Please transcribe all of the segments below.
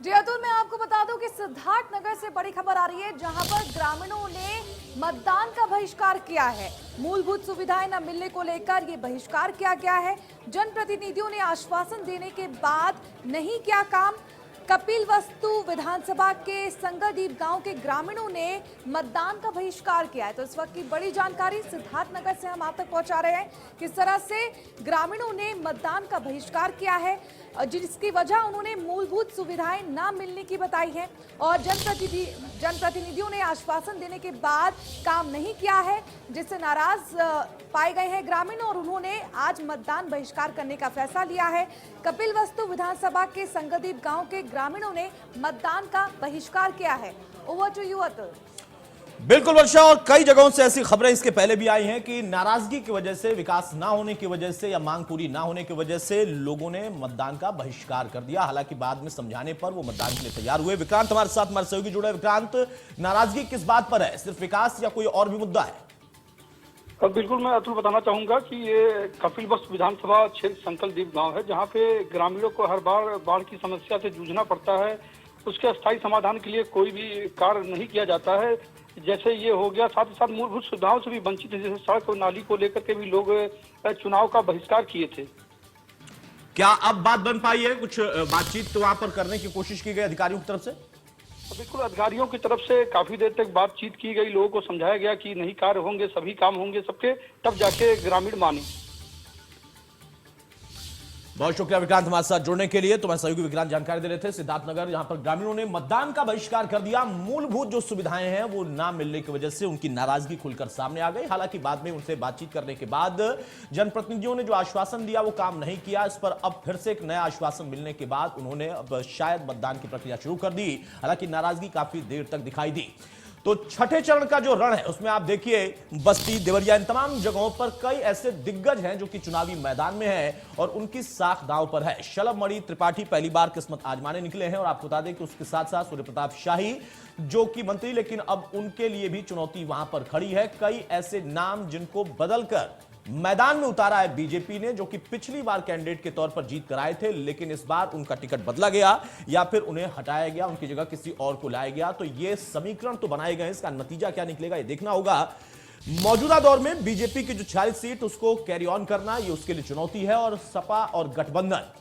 जी अतुल, मैं आपको बता दूं कि सिद्धार्थनगर से बड़ी खबर आ रही है, जहां पर ग्रामीणों ने मतदान का बहिष्कार किया है। मूलभूत सुविधाएं न मिलने को लेकर ये बहिष्कार किया गया है। जनप्रतिनिधियों ने आश्वासन देने के बाद नहीं किया काम। कपिलवस्तु विधानसभा के संगदीप गांव के ग्रामीणों ने मतदान का बहिष्कार किया है। तो इस वक्त की बड़ी जानकारी सिद्धार्थनगर से हम आप तक पहुंचा रहे हैं। किस तरह से ग्रामीणों ने मतदान का बहिष्कार किया है, जिसकी वजह उन्होंने मूलभूत सुविधाएं ना मिलने की बताई है और जनप्रतिनिधियों ने आश्वासन देने के बाद काम नहीं किया है, जिससे नाराज पाए गए हैं ग्रामीण और उन्होंने आज मतदान बहिष्कार करने का फैसला लिया है। कपिलवस्तु विधानसभा के संगदीप गांव के ग्रामीणों ने मतदान का बहिष्कार किया है। Over to you Atul. बिल्कुल वर्षा, और कई जगहों से ऐसी खबरें इसके पहले भी आई हैं कि नाराजगी की वजह से, विकास ना होने की वजह से या मांग पूरी ना होने की वजह से लोगों ने मतदान का बहिष्कार कर दिया। हालांकि बाद में समझाने पर वो मतदान के लिए तैयार हुए। विक्रांत हमारे साथ, हमारे सहयोगी जुड़े। विक्रांत, नाराजगी किस बात पर है? सिर्फ विकास या कोई और भी मुद्दा है? बिल्कुल, मैं अतुल बताना चाहूंगा कि ये कपिलवस्तु विधानसभा क्षेत्र संकलदीप गांव है, जहां पे ग्रामीणों को हर बार बाढ़ की समस्या से जूझना पड़ता है। उसके अस्थायी समाधान के लिए कोई भी कार्य नहीं किया जाता है। जैसे ये हो गया, साथ ही साथ मूलभूत सुविधाओं से भी वंचित है। जैसे सड़क और नाली को लेकर के भी लोग चुनाव का बहिष्कार किए थे। क्या अब बात बन पाई है? कुछ बातचीत तो वहां पर करने की कोशिश की गई अधिकारियों की तरफ से? बिल्कुल, अधिकारियों की तरफ से काफी देर तक बातचीत की गई। लोगों को समझाया गया कि नहीं कार्य होंगे, सभी काम होंगे सबके, तब जाके ग्रामीण माने। बहुत शुक्रिया विक्रांत हमारे साथ जुड़ने के लिए। तो मैं सहयोगी विक्रांत जानकारी दे रहे थे सिद्धार्थनगर, जहां पर ग्रामीणों ने मतदान का बहिष्कार कर दिया। मूलभूत जो सुविधाएं हैं वो ना मिलने की वजह से उनकी नाराजगी खुलकर सामने आ गई। हालांकि बाद में उनसे बातचीत करने के बाद जनप्रतिनिधियों ने जो आश्वासन दिया वो काम नहीं किया। इस पर अब फिर से एक नया आश्वासन मिलने के बाद उन्होंने अब शायद मतदान की प्रक्रिया शुरू कर दी। हालांकि नाराजगी काफी देर तक दिखाई दी। तो छठे चरण का जो रण है उसमें आप देखिए, बस्ती, देवरिया, इन तमाम जगहों पर कई ऐसे दिग्गज हैं जो कि चुनावी मैदान में हैं और उनकी साख दांव पर है। शलभ मणि त्रिपाठी पहली बार किस्मत आजमाने निकले हैं और आपको बता दें कि उसके साथ साथ सूर्य प्रताप शाही जो कि मंत्री, लेकिन अब उनके लिए भी चुनौती वहां पर खड़ी है। कई ऐसे नाम जिनको बदलकर मैदान में उतारा है बीजेपी ने, जो कि पिछली बार कैंडिडेट के तौर पर जीत कर आए थे, लेकिन इस बार उनका टिकट बदला गया या फिर उन्हें हटाया गया, उनकी जगह किसी और को लाया गया। तो ये समीकरण तो बनाए गए, इसका नतीजा क्या निकलेगा ये देखना होगा। मौजूदा दौर में बीजेपी की जो 46 सीट उसको कैरी ऑन करना, ये उसके लिए चुनौती है और सपा और गठबंधन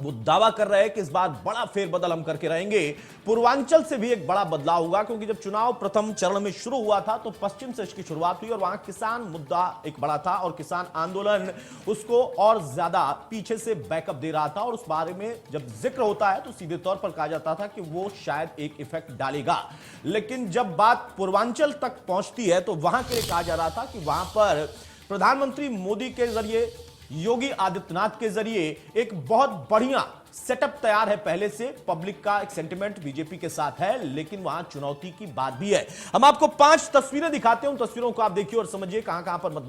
वो दावा कर रहे हैं कि इस बार बड़ा फेरबदल हम करके रहेंगे। पूर्वांचल से भी एक बड़ा बदलाव होगा, क्योंकि जब चुनाव प्रथम चरण में शुरू हुआ था तो पश्चिम से इसकी शुरुआत हुई और वहां किसान मुद्दा एक बड़ा था और किसान आंदोलन उसको और ज्यादा पीछे से बैकअप दे रहा था। और उस बारे में जब जिक्र होता है तो सीधे तौर पर कहा जाता था कि वो शायद एक इफेक्ट डालेगा, लेकिन जब बात पूर्वांचल तक पहुंचती है तो वहां के लिए कहा जा रहा था कि वहां पर प्रधानमंत्री मोदी के जरिए, योगी आदित्यनाथ के जरिए एक बहुत बढ़िया सेटअप तैयार है। पहले से पब्लिक का एक सेंटिमेंट बीजेपी के साथ है, लेकिन वहां चुनौती की बात भी है। हम आपको 5 तस्वीरें दिखाते हैं, उन तस्वीरों को आप देखिए और समझिए कहां कहां पर मतदान